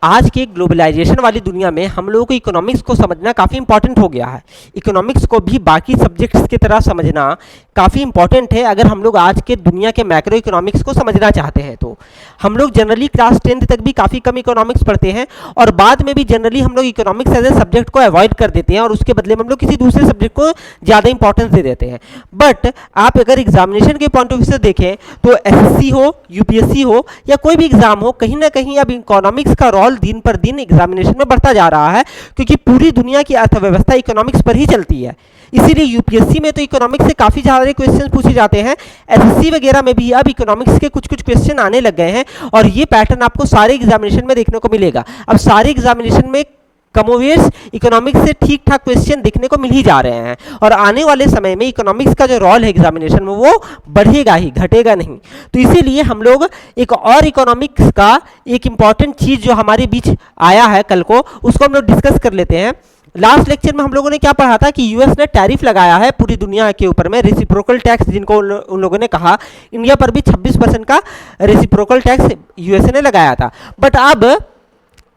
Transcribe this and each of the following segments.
आज के ग्लोबलाइजेशन वाली दुनिया में हम लोगों को इकोनॉमिक्स को समझना काफ़ी इंपॉर्टेंट हो गया है। इकोनॉमिक्स को भी बाकी सब्जेक्ट्स की तरह समझना काफ़ी इंपॉर्टेंट है अगर हम लोग आज के दुनिया के मैक्रो इकोनॉमिक्स को समझना चाहते हैं। तो हम लोग जनरली क्लास 10th तक भी काफ़ी कम इकोनॉमिक्स पढ़ते हैं और बाद में भी जनरली हम लोग इकोनॉमिक्स एज ए सब्जेक्ट को अवॉइड कर देते हैं और उसके बदले में हम लोग किसी दूसरे सब्जेक्ट को ज़्यादा इंपॉर्टेंस दे देते हैं। बट आप अगर एग्जामिनेशन के पॉइंट ऑफ व्यू से देखें तो एसएससी हो, यूपीएससी हो या कोई भी एग्जाम हो, कहीं ना कहीं अब इकोनॉमिक्स का रोल दिन पर दिन एग्जामिनेशन में बढ़ता जा रहा है, क्योंकि पूरी दुनिया की अर्थव्यवस्था इकोनॉमिक्स पर ही चलती है। इसीलिए यूपीएससी में तो इकोनॉमिक्स से काफ़ी ज़्यादा क्वेश्चन पूछे जाते हैं, एसएससी वगैरह में भी अब इकोनॉमिक्स के कुछ कुछ क्वेश्चन आने लग गए हैं और ये पैटर्न आपको सारे एग्जामिनेशन में देखने को मिलेगा। अब सारे एग्जामिनेशन में कमोवेश इकोनॉमिक्स से ठीक ठाक क्वेश्चन दिखने को मिल ही जा रहे हैं और आने वाले समय में इकोनॉमिक्स का जो रोल है एग्जामिनेशन में वो बढ़ेगा ही, घटेगा नहीं। तो इसीलिए हम लोग एक और इकोनॉमिक्स का एक इम्पॉर्टेंट चीज़ जो हमारे बीच आया है कल को, उसको हम लोग डिस्कस कर लेते हैं। लास्ट लेक्चर में हम लोगों ने क्या पढ़ा था कि यूएस ने टैरिफ लगाया है पूरी दुनिया के ऊपर में, रेसिप्रोकल टैक्स जिनको उन लोगों ने कहा। इंडिया पर भी 26% का रेसिप्रोकल टैक्स यूएस ने लगाया था। बट अब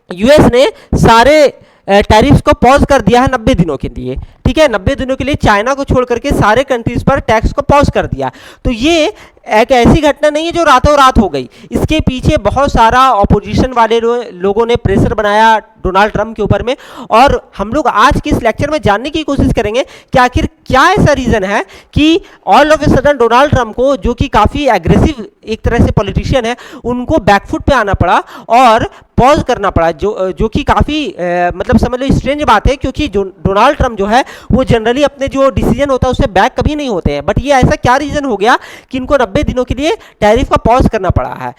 यूएस ने सारे टैरिफ्स को पॉज कर दिया है 90 दिनों के लिए। ठीक है, 90 दिनों के लिए चाइना को छोड़ करके सारे कंट्रीज पर टैक्स को पॉज कर दिया। तो ये एक ऐसी घटना नहीं है जो रातों रात हो गई, इसके पीछे बहुत सारा ऑपोजिशन वाले लोगों ने प्रेशर बनाया डोनाल्ड ट्रंप के ऊपर में। और हम लोग आज के इस लेक्चर में जानने की कोशिश करेंगे कि आखिर क्या ऐसा रीज़न है कि all of a sudden Donald Trump को, जो कि काफ़ी एग्रेसिव एक तरह से पॉलिटिशियन है, उनको बैकफुट पे आना पड़ा और पॉज करना पड़ा, जो कि काफ़ी मतलब समझ लो स्ट्रेंज बात है, क्योंकि डोनाल्ड ट्रंप जो है वो जनरली अपने जो डिसीजन होता है उससे बैक कभी नहीं होते हैं। बट ये ऐसा क्या रीज़न हो गया कि इनको 90 दिनों के लिए टैरिफ का पॉज करना पड़ा है?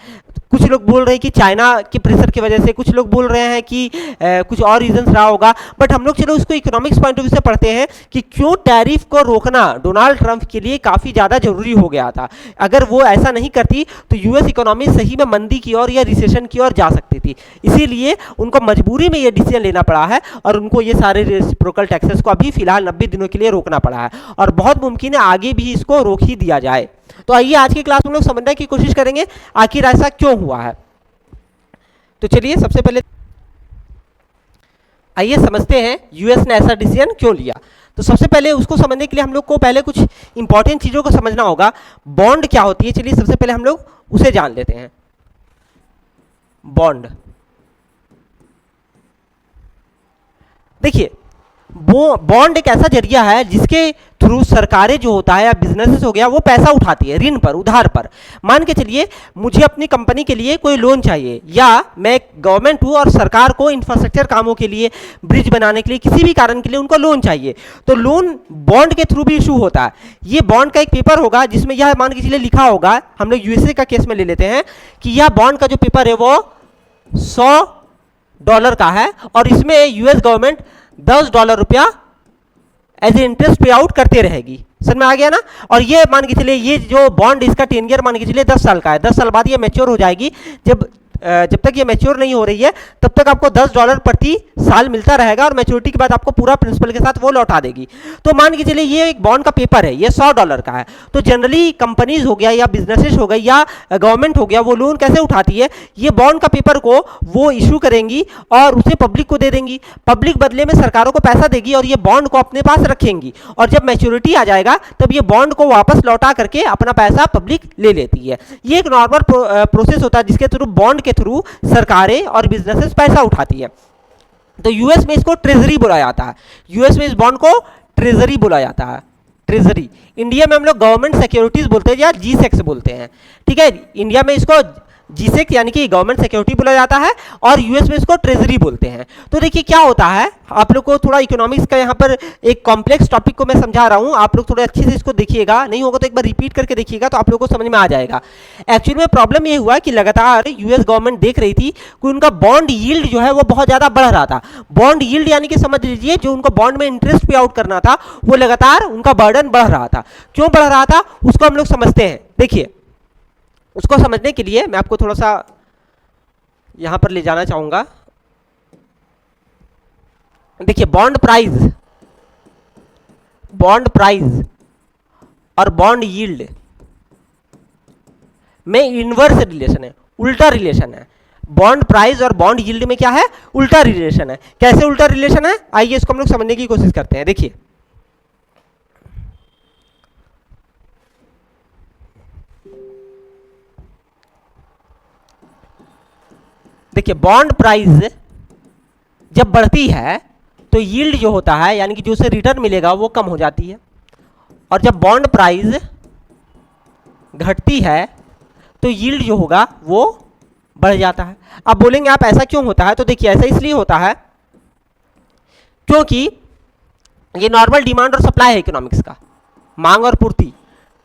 कुछ लोग बोल रहे हैं कि चाइना के प्रेशर की वजह से, कुछ लोग बोल रहे हैं कि कुछ और रीजंस रहा होगा। बट हम लोग चलो उसको इकोनॉमिक्स पॉइंट ऑफ व्यू से पढ़ते हैं कि क्यों टैरिफ को रोकना डोनाल्ड ट्रंप के लिए काफ़ी ज़्यादा जरूरी हो गया था। अगर वो ऐसा नहीं करती तो यूएस इकोनॉमी सही में मंदी की ओर या रिसेशन की ओर जा सकती थी। इसीलिए उनको मजबूरी में ये डिसीजन लेना पड़ा है और उनको ये सारे रेसिप्रोकल टैक्सेस को अभी फिलहाल 90 दिनों के लिए रोकना पड़ा है और बहुत मुमकिन है आगे भी इसको रोक ही दिया जाए। तो आइए आज की क्लास में लोग समझने की कोशिश करेंगे आखिर ऐसा क्यों हुआ है। तो चलिए सबसे पहले आइए समझते हैं यूएस ने ऐसा डिसीजन क्यों लिया। तो सबसे पहले उसको समझने के लिए हम लोग को पहले कुछ इंपॉर्टेंट चीज़ों को समझना होगा। बॉन्ड क्या होती है, चलिए सबसे पहले हम लोग उसे जान लेते हैं। बॉन्ड, देखिए वो बॉन्ड एक ऐसा जरिया है जिसके थ्रू सरकारें जो होता है या बिजनेसेस हो गया वो पैसा उठाती है ऋण पर, उधार पर। मान के चलिए मुझे अपनी कंपनी के लिए कोई लोन चाहिए, या मैं गवर्नमेंट हूँ और सरकार को इंफ्रास्ट्रक्चर कामों के लिए, ब्रिज बनाने के लिए, किसी भी कारण के लिए उनको लोन चाहिए, तो लोन बॉन्ड के थ्रू भी इशू होता है। ये बॉन्ड का एक पेपर होगा जिसमें यह मान के चलिए लिखा होगा, हम लोग यूएसए का केस में ले लेते हैं कि यह बॉन्ड का जो पेपर है वो $100 का है और इसमें यूएस गवर्नमेंट $10 रुपया एज ए इंटरेस्ट पे आउट करते रहेगी। समझ में आ गया ना? और ये मान के चलिए ये जो बॉन्ड इसका टेन्योर मान के चलिए 10 साल का है, 10 साल बाद ये मैच्योर हो जाएगी। जब तक ये मैच्योर नहीं हो रही है तब तक आपको $10 प्रति साल मिलता रहेगा और मैच्योरिटी के बाद आपको पूरा प्रिंसिपल के साथ वो लौटा देगी। तो मान के चलिए ये एक बॉन्ड का पेपर है, ये $100 का है। तो जनरली कंपनीज हो गया या बिजनेसेस हो गई या गवर्नमेंट हो गया, वो लोन कैसे उठाती है, ये बॉन्ड का पेपर को वो इशू करेंगी और उसे पब्लिक को दे देंगी। पब्लिक बदले में सरकारों को पैसा देगी और ये बॉन्ड को अपने पास रखेंगी और जब मैच्योरिटी आ जाएगा तब ये बॉन्ड को वापस लौटा करके अपना पैसा पब्लिक ले लेती है। ये एक नॉर्मल प्रोसेस होता है जिसके थ्रू बॉन्ड के थ्रू सरकारें और बिजनेसेस पैसा उठाती है। तो यूएस में इसको ट्रेजरी बोला जाता है, यूएस में इस बॉन्ड को ट्रेजरी बोला जाता है, ट्रेजरी। इंडिया में हम लोग गवर्नमेंट सिक्योरिटीज बोलते हैं या जीसेक्स बोलते हैं। ठीक है, इंडिया में इसको जीसेक्स यानी कि गवर्नमेंट सिक्योरिटी बोला जाता है और यूएस में इसको ट्रेजरी बोलते हैं। तो देखिए क्या होता है, आप लोग को थोड़ा इकोनॉमिक्स का यहाँ पर एक कॉम्प्लेक्स टॉपिक को मैं समझा रहा हूँ, आप लोग थोड़े अच्छे से इसको देखिएगा, नहीं होगा तो एक बार रिपीट करके देखिएगा तो आप लोग को समझ में आ जाएगा। एक्चुअली में प्रॉब्लम ये हुआ कि लगातार यूएस गवर्नमेंट देख रही थी कि उनका बॉन्ड यील्ड जो है वो बहुत ज़्यादा बढ़ रहा था। बॉन्ड यील्ड यानी कि समझ लीजिए जो उनको बॉन्ड में इंटरेस्ट पे आउट करना था वो लगातार उनका बर्डन बढ़ रहा था। क्यों बढ़ रहा था उसको हम लोग समझते हैं। देखिए उसको समझने के लिए मैं आपको थोड़ा सा यहां पर ले जाना चाहूंगा। देखिए बॉन्ड प्राइस और बॉन्ड यील्ड में इनवर्स रिलेशन है, उल्टा रिलेशन है। बॉन्ड प्राइस और बॉन्ड यील्ड में क्या है, उल्टा रिलेशन है। कैसे उल्टा रिलेशन है, आइए इसको हम लोग समझने की कोशिश करते हैं। देखिए बॉन्ड प्राइस जब बढ़ती है तो यील्ड जो होता है यानी कि जो उसे रिटर्न मिलेगा वो कम हो जाती है, और जब बॉन्ड प्राइस घटती है तो यील्ड जो होगा वो बढ़ जाता है। अब बोलेंगे आप ऐसा क्यों होता है, तो देखिए ऐसा इसलिए होता है क्योंकि ये नॉर्मल डिमांड और सप्लाई है इकोनॉमिक्स का, मांग और पूर्ति,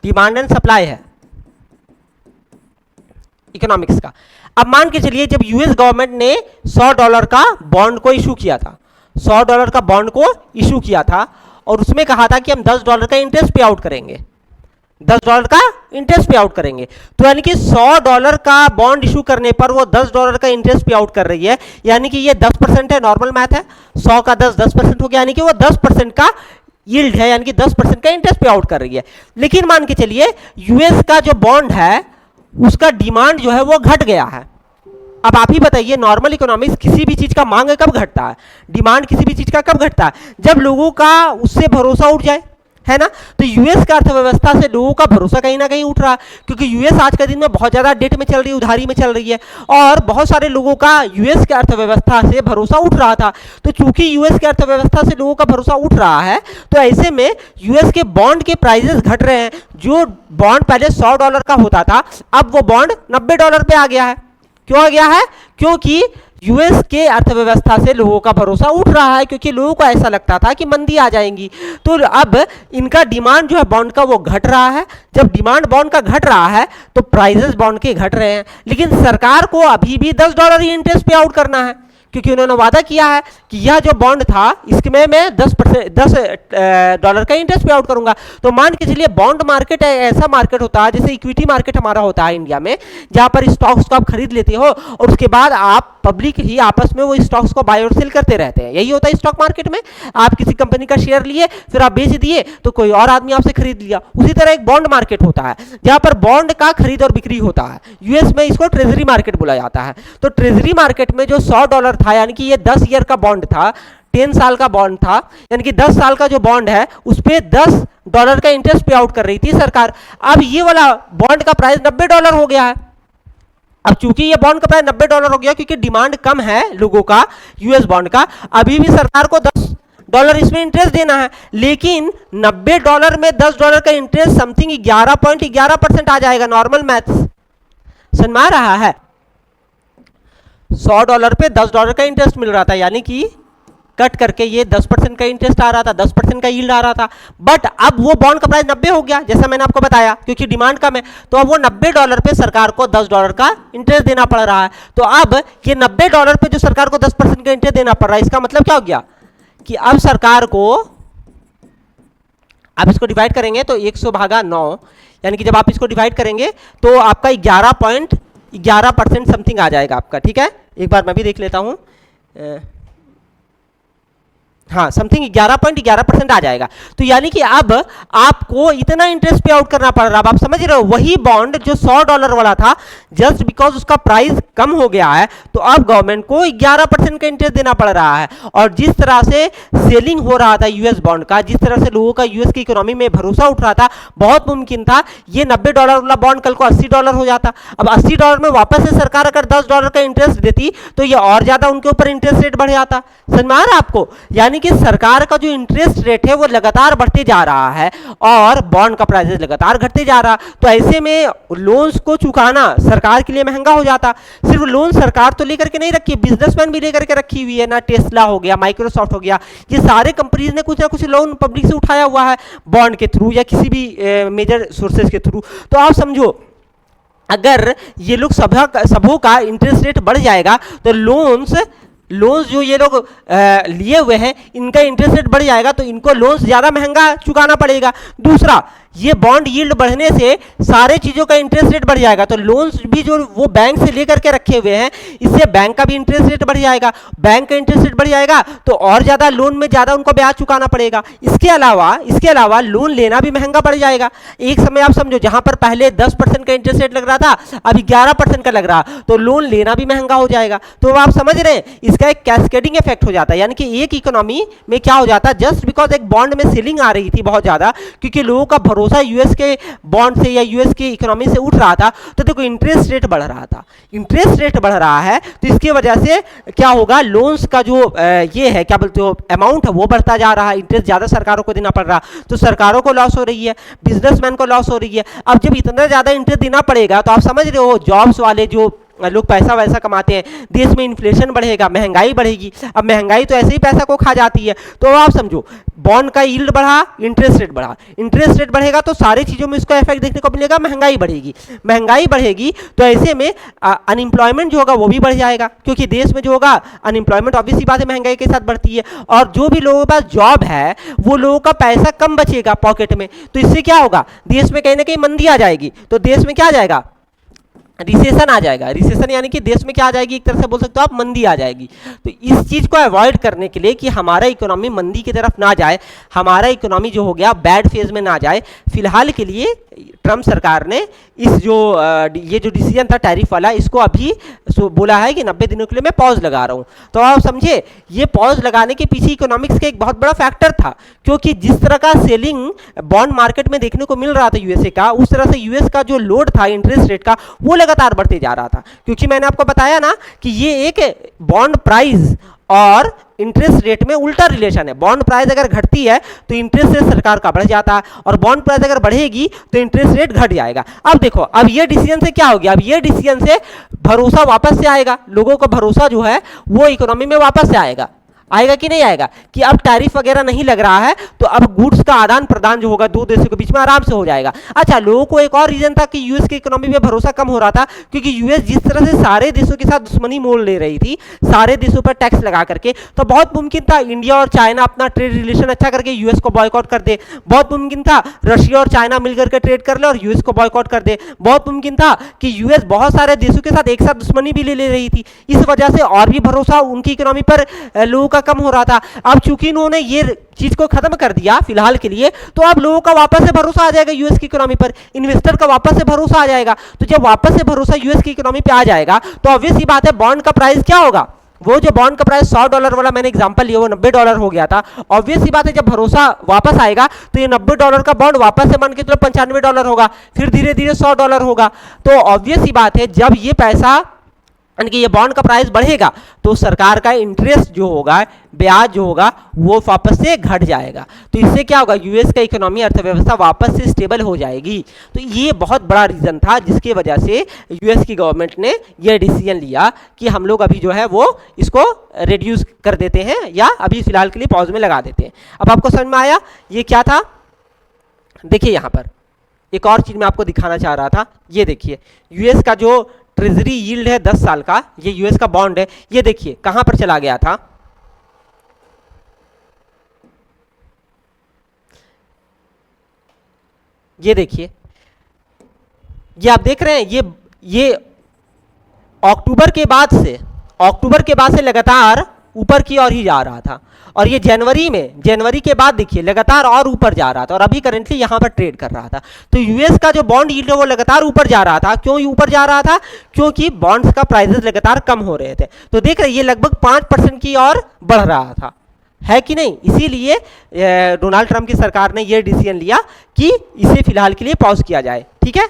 डिमांड एंड सप्लाई है इकोनॉमिक्स का। अब मान के चलिए जब यूएस गवर्नमेंट ने $100 का बॉन्ड को इशू किया था, $100 का बॉन्ड को इशू किया था और उसमें कहा था कि हम $10 का इंटरेस्ट पे आउट करेंगे, $10 का इंटरेस्ट पे आउट करेंगे। तो यानी कि $100 का बॉन्ड इशू करने पर वो $10 का इंटरेस्ट पे आउट कर रही है, यानी कि ये 10% है, नॉर्मल मैथ है, 100 का 10% हो गया, यानी कि वो 10% का यील्ड है, यानी कि 10% का इंटरेस्ट पे आउट कर रही है। लेकिन मान के चलिए यूएस का जो बॉन्ड है उसका डिमांड जो है वो घट गया है। अब आप ही बताइए नॉर्मल इकोनॉमिक्स किसी भी चीज का मांग कब घटता है, डिमांड किसी भी चीज का कब घटता है, जब लोगों का उससे भरोसा उठ जाए, है ना। तो यूएस का अर्थव्यवस्था से लोगों का भरोसा कहीं ना कहीं उठ रहा है, क्योंकि यूएस आज के दिन में बहुत ज्यादा डेट में चल रही है, उधारी में चल रही है, और बहुत सारे लोगों का यूएस के अर्थव्यवस्था से भरोसा उठ रहा था। तो चूंकि यूएस के अर्थव्यवस्था से लोगों का भरोसा उठ रहा है तो ऐसे में यूएस के बॉन्ड के प्राइजेस घट रहे हैं। जो बॉन्ड पहले $100 का होता था अब वो बॉन्ड $90 पे आ गया है। क्यों आ गया है, क्योंकि यूएस के अर्थव्यवस्था से लोगों का भरोसा उठ रहा है, क्योंकि लोगों को ऐसा लगता था कि मंदी आ जाएंगी। तो अब इनका डिमांड जो है बॉन्ड का वो घट रहा है। जब डिमांड बॉन्ड का घट रहा है तो प्राइसेस बॉन्ड के घट रहे हैं, लेकिन सरकार को अभी भी $10 ही इंटरेस्ट पे आउट करना है, क्योंकि उन्होंने वादा किया है कि यह जो बॉन्ड था इसमें मैं $10 का इंटरेस्ट पे आउट करूंगा। तो मान के चलिए बॉन्ड मार्केट ऐसा मार्केट होता है जैसे इक्विटी मार्केट हमारा होता है इंडिया में, जहां पर स्टॉक्स को आप खरीद लेते हो और उसके बाद आप पब्लिक ही आपस में वो स्टॉक्स को बाय और सेल करते रहते हैं। यही होता है स्टॉक मार्केट में, आप किसी कंपनी का शेयर लिए फिर आप बेच दिए तो कोई और आदमी आपसे खरीद लिया। उसी तरह एक बॉन्ड मार्केट होता है जहां पर बॉन्ड का खरीद और बिक्री होता है। यूएस में इसको ट्रेजरी मार्केट बोला जाता है। तो ट्रेजरी मार्केट में जो $100 था, यानी कि ये 10 ईयर का बॉन्ड था, 10 साल का बॉन्ड था, यानी कि 10 साल का जो बॉन्ड है उस पे $10 का इंटरेस्ट पे आउट कर रही थी सरकार। अब ये वाला बॉन्ड का प्राइस $90 हो गया है। अब चूंकि ये बॉन्ड का प्राइस $90 हो गया क्योंकि डिमांड कम है लोगों का यूएस बॉन्ड का, अभी भी सरकार को $10 इसमें इंटरेस्ट देना है, लेकिन $90 में $10 का इंटरेस्ट समथिंग 11.11% आ जाएगा। नॉर्मल मैथ्स समझ में आ रहा है। $100 पे $10 का इंटरेस्ट मिल रहा था, यानी कि कट करके ये 10% का इंटरेस्ट आ रहा था, 10% का यील्ड आ रहा था। बट अब वो बॉन्ड का प्राइस 90 हो गया, जैसा मैंने आपको बताया, क्योंकि डिमांड कम है। तो अब वो $90 पे सरकार को $10 का इंटरेस्ट देना पड़ रहा है। तो अब ये $90 पे जो सरकार को 10% का इंटरेस्ट देना पड़ रहा है, इसका मतलब क्या हो गया कि अब सरकार को, आप इसको डिवाइड करेंगे तो 100/9, यानी कि जब आप इसको डिवाइड करेंगे तो आपका 11.11% समथिंग आ जाएगा आपका। ठीक है, एक बार मैं भी देख लेता हूं, हाँ समथिंग 11.11% आ जाएगा। तो यानी कि अब आपको इतना इंटरेस्ट पे आउट करना पड़ रहा है। अब आप समझ रहे हो, वही बॉन्ड जो $100 वाला था, जस्ट बिकॉज उसका प्राइस कम हो गया है तो अब गवर्नमेंट को 11% का इंटरेस्ट देना पड़ रहा है। और जिस तरह से सेलिंग हो रहा था यूएस बॉन्ड का, जिस तरह से लोगों का यूएस की इकोनॉमी में भरोसा उठ रहा था, बहुत मुमकिन था ये $90 वाला बॉन्ड कल को $80 हो जाता। अब $80 में वापस से सरकार अगर $10 का इंटरेस्ट देती तो ये और ज्यादा उनके ऊपर इंटरेस्ट रेट बढ़ जाता। समझ में आ रहा है आपको, यानी कि सरकार का जो इंटरेस्ट रेट है वो लगातार बढ़ते जा रहा है और बॉन्ड का प्राइस लगातार घटते जा रहा। तो ऐसे में लोन्स को चुकाना सरकार के लिए महंगा हो जाता। सिर्फ लोन सरकार तो लेकर के नहीं रखी, बिजनेसमैन भी लेकर के रखी हुई है ना, टेस्ला हो गया, माइक्रोसॉफ्ट हो गया, ये सारे कंपनीज ने कुछ ना कुछ लोन पब्लिक से उठाया हुआ है बॉन्ड के थ्रू या किसी भी मेजर सोर्सेज के थ्रू। तो आप समझो अगर ये लोग सबों का इंटरेस्ट रेट बढ़ जाएगा तो लोन्स जो ये लोग लिए हुए हैं इनका इंटरेस्ट रेट बढ़ जाएगा, तो इनको लोन्स ज़्यादा महंगा चुकाना पड़ेगा। दूसरा, ये बॉन्ड यील्ड बढ़ने से सारे चीज़ों का इंटरेस्ट रेट बढ़ जाएगा, तो लोन्स भी जो वो बैंक से लेकर के रखे हुए हैं, इससे बैंक का भी इंटरेस्ट रेट बढ़ जाएगा, बैंक का इंटरेस्ट रेट बढ़ जाएगा तो और ज़्यादा लोन में ज़्यादा उनको ब्याज चुकाना पड़ेगा। इसके अलावा लोन लेना भी महंगा पड़ जाएगा। एक समय आप समझो जहां पर पहले 10% का इंटरेस्ट रेट लग रहा था, अभी 11% का लग रहा, तो लोन लेना भी महंगा हो जाएगा। तो आप समझ रहे हैं, इसका एक कैस्केडिंग इफेक्ट हो जाता है, यानी कि एक इकोनॉमी में क्या हो जाता है, जस्ट बिकॉज एक बॉन्ड में सेलिंग आ रही थी बहुत ज़्यादा, क्योंकि लोगों का भरोसा यूएस के बॉन्ड से या यूएस की इकोनॉमी से उठ रहा था, तो देखो इंटरेस्ट रेट बढ़ रहा था, इंटरेस्ट रेट बढ़ रहा है, तो इसकी वजह से क्या होगा, लोन्स का जो ये है क्या बोलते हो अमाउंट है वो बढ़ता जा रहा है, इंटरेस्ट ज़्यादा सरकारों को देना पड़ रहा, तो सरकारों को लॉस हो रही है, बिजनेसमैन को लॉस हो रही है। अब जब इतना ज़्यादा इंटरेस्ट देना पड़ेगा तो आप समझ रहे हो, जॉब्स वाले जो लोग पैसा वैसा कमाते हैं, देश में इन्फ्लेशन बढ़ेगा, महंगाई बढ़ेगी। अब महंगाई तो ऐसे ही पैसा को खा जाती है, तो आप समझो बॉन्ड का यील्ड बढ़ा, इंटरेस्ट रेट बढ़ा, इंटरेस्ट रेट बढ़ेगा तो सारी चीज़ों में इसको इफेक्ट देखने को मिलेगा, महंगाई बढ़ेगी, महंगाई बढ़ेगी तो ऐसे में अनएम्प्लॉयमेंट जो होगा वो भी बढ़ जाएगा, क्योंकि देश में जो होगा अनएम्प्लॉयमेंट ऑब्वियसली बात है महंगाई के साथ बढ़ती है, और जो भी लोगों के पास जॉब है वो लोगों का पैसा कम बचेगा पॉकेट में, तो इससे क्या होगा, देश में कहीं ना कहीं मंदी आ जाएगी, तो देश में क्या आ जाएगा, रिसेशन आ जाएगा। रिसेशन यानी कि देश में क्या आ जाएगी, एक तरह से बोल सकते हो आप, मंदी आ जाएगी। तो इस चीज़ को अवॉइड करने के लिए कि हमारा इकोनॉमी मंदी की तरफ ना जाए, हमारा इकोनॉमी जो हो गया बैड फेज में ना जाए, फिलहाल के लिए ट्रम्प सरकार ने इस जो ये जो डिसीजन था टैरिफ वाला, इसको अभी बोला है कि 90 दिनों के लिए मैं पॉज लगा रहा हूँ। तो आप समझे, ये पॉज लगाने के पीछे इकोनॉमिक्स का एक बहुत बड़ा फैक्टर था, क्योंकि जिस तरह का सेलिंग बॉन्ड मार्केट में देखने को मिल रहा था यूएसए का, उस तरह से यूएस का जो लोड था इंटरेस्ट रेट का वो लगातार बढ़ते जा रहा था, क्योंकि मैंने आपको बताया ना कि ये एक बॉन्ड प्राइस और इंटरेस्ट रेट में उल्टा रिलेशन है। बॉन्ड प्राइस अगर घटती है तो इंटरेस्ट रेट सरकार का बढ़ जाता है, और बॉन्ड प्राइस अगर बढ़ेगी तो इंटरेस्ट रेट घट जाएगा। अब देखो, अब ये डिसीजन से क्या हो गया, अब ये डिसीजन से भरोसा वापस से आएगा, लोगों का भरोसा जो है वो इकोनॉमी में वापस से आएगा कि नहीं आएगा, कि अब टैरिफ वगैरह नहीं लग रहा है, तो अब गुड्स का आदान प्रदान जो होगा दो देशों के बीच में आराम से हो जाएगा। अच्छा, लोगों को एक और रीजन था कि यूएस की इकोनॉमी में भरोसा कम हो रहा था, क्योंकि यूएस जिस तरह से सारे देशों के साथ दुश्मनी मोल ले रही थी, सारे देशों पर टैक्स लगा करके, तो बहुत मुमकिन था इंडिया और चाइना अपना ट्रेड रिलेशन अच्छा करके यूएस को बॉयकॉट कर दे, बहुत मुमकिन था रशिया और चाइना मिलकर के ट्रेड कर ले और यूएस को बॉयकॉट कर दे, बहुत मुमकिन था कि यूएस बहुत सारे देशों के साथ एक साथ दुश्मनी भी ले रही थी, इस वजह से और भी भरोसा उनकी इकोनॉमी पर लोगों का कम हो रहा था। अब चूंकि इन्होंने ये चीज को खत्म कर दिया फिलहाल के लिए, तो अब लोगों का वापस से भरोसा आ जाएगा यूएस की इकोनॉमी पर, इन्वेस्टर का वापस से भरोसा आ जाएगा। तो जब वापस से भरोसा यूएस की इकोनॉमी पे आ जाएगा तो ऑब्वियस ही बात है बॉन्ड का प्राइस क्या होगा, वो जो बॉन्ड का प्राइस $100 वाला मैंने एग्जांपल लिया वो $90 हो गया था। ऑब्वियस ही बात है जब भरोसा वापस आएगा तो ये $90 का बॉन्ड वापस से मान के चलो $95 होगा, फिर धीरे धीरे $100 होगा। तो ऑब्वियस ही बात है जब ये पैसा यानी कि ये बॉन्ड का प्राइस बढ़ेगा तो सरकार का इंटरेस्ट जो होगा, ब्याज जो होगा वो वापस से घट जाएगा। तो इससे क्या होगा, यूएस का इकोनॉमी अर्थव्यवस्था वापस से स्टेबल हो जाएगी। तो ये बहुत बड़ा रीज़न था जिसकी वजह से यूएस की गवर्नमेंट ने ये डिसीजन लिया कि हम लोग अभी जो है वो इसको रिड्यूस कर देते हैं या अभी फिलहाल के लिए पॉज में लगा देते हैं। अब आपको समझ में आया ये क्या था। देखिए यहाँ पर एक और चीज़ मैं आपको दिखाना चाह रहा था, ये देखिए यूएस का जो ट्रेजरी यील्ड है 10 साल का, ये यूएस का बॉन्ड है, ये देखिए कहां पर चला गया था, ये देखिए, ये आप देख रहे हैं, ये अक्टूबर के बाद से लगातार ऊपर की ओर ही जा रहा था, और ये जनवरी के बाद देखिए लगातार और ऊपर जा रहा था, और अभी करंटली यहां पर ट्रेड कर रहा था। तो यूएस का जो बॉन्ड यील्ड है वो लगातार ऊपर जा रहा था। क्यों ऊपर जा रहा था, क्योंकि बॉन्ड्स का प्राइसेस लगातार कम हो रहे थे। तो देख रहे ये लगभग 5% की ओर बढ़ रहा था, है कि नहीं। इसीलिए डोनाल्ड ट्रंप की सरकार ने यह डिसीजन लिया कि इसे फिलहाल के लिए पॉज किया जाए, ठीक है।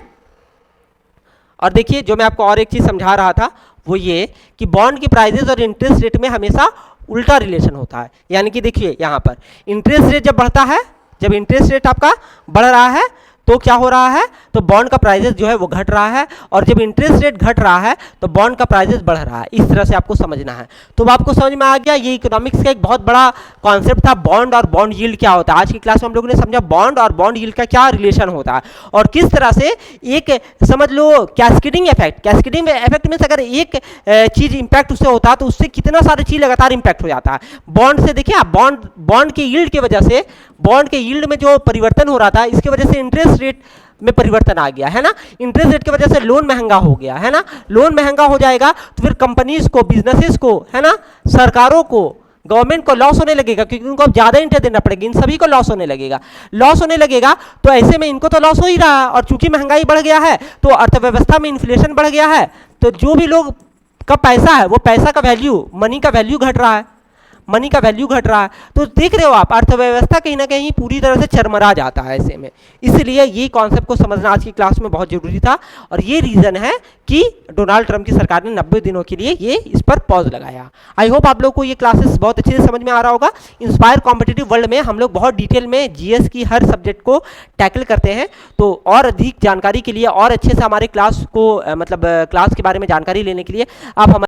और देखिए जो मैं आपको और एक चीज समझा रहा था वो ये कि बॉन्ड की प्राइसेस और इंटरेस्ट रेट में हमेशा उल्टा रिलेशन होता है। यानी कि देखिए यहाँ पर इंटरेस्ट रेट जब बढ़ता है, जब इंटरेस्ट रेट आपका बढ़ रहा है तो क्या हो रहा है, तो बॉन्ड का प्राइजेस जो है वो घट रहा है, और जब इंटरेस्ट रेट घट रहा है तो बॉन्ड का प्राइजेस बढ़ रहा है। इस तरह से आपको समझना है। तो आपको समझ में आ गया, ये इकोनॉमिक्स का एक बहुत बड़ा कॉन्सेप्ट था, बॉन्ड और बॉन्ड यील्ड क्या होता है। आज की क्लास में हम लोगों ने समझा बॉन्ड और बॉन्ड यील्ड का क्या रिलेशन होता है, और किस तरह से एक समझ लो कैस्केडिंग इफेक्ट में अगर एक चीज इंपैक्ट उससे होता है तो उससे कितना सारी चीज लगातार इंपैक्ट हो जाता है। बॉन्ड से देखिए आप, बॉन्ड के यील्ड की वजह से, बॉन्ड के यील्ड में जो परिवर्तन हो रहा था इसकी वजह से इंटरेस्ट रेट में परिवर्तन आ गया है ना। इंटरेस्ट रेट की वजह से लोन महंगा हो गया है ना। लोन महंगा हो जाएगा तो फिर कंपनीज को, बिजनेसेस को, है ना, सरकारों को, गवर्नमेंट को लॉस होने लगेगा, क्योंकि उनको अब ज्यादा इंटरेस्ट देना पड़ेगा। इन सभी को लॉस होने लगेगा। लॉस होने लगेगा तो ऐसे में इनको तो लॉस हो ही रहा है, और चूंकि महंगाई बढ़ गया है तो अर्थव्यवस्था में इन्फ्लेशन बढ़ गया है, तो जो भी लोग का पैसा है वो पैसा का वैल्यू, मनी का वैल्यू घट रहा है, मनी का वैल्यू घट रहा है। तो देख रहे हो आप, अर्थव्यवस्था कहीं ना कहीं पूरी तरह से चरमरा जाता है ऐसे में। इसलिए ये कॉन्सेप्ट को समझना आज की क्लास में बहुत जरूरी था, और ये रीजन है कि डोनाल्ड ट्रंप की सरकार ने 90 दिनों के लिए ये इस पर पॉज लगाया। आई होप आप लोग को ये क्लासेस बहुत अच्छे से समझ में आ रहा होगा। इंस्पायर कॉम्पिटिटिव वर्ल्ड में हम लोग बहुत डिटेल में जीएस की हर सब्जेक्ट को टैकल करते हैं। तो और अधिक जानकारी के लिए और अच्छे से हमारे क्लास को क्लास के बारे में जानकारी लेने के लिए आप हमारे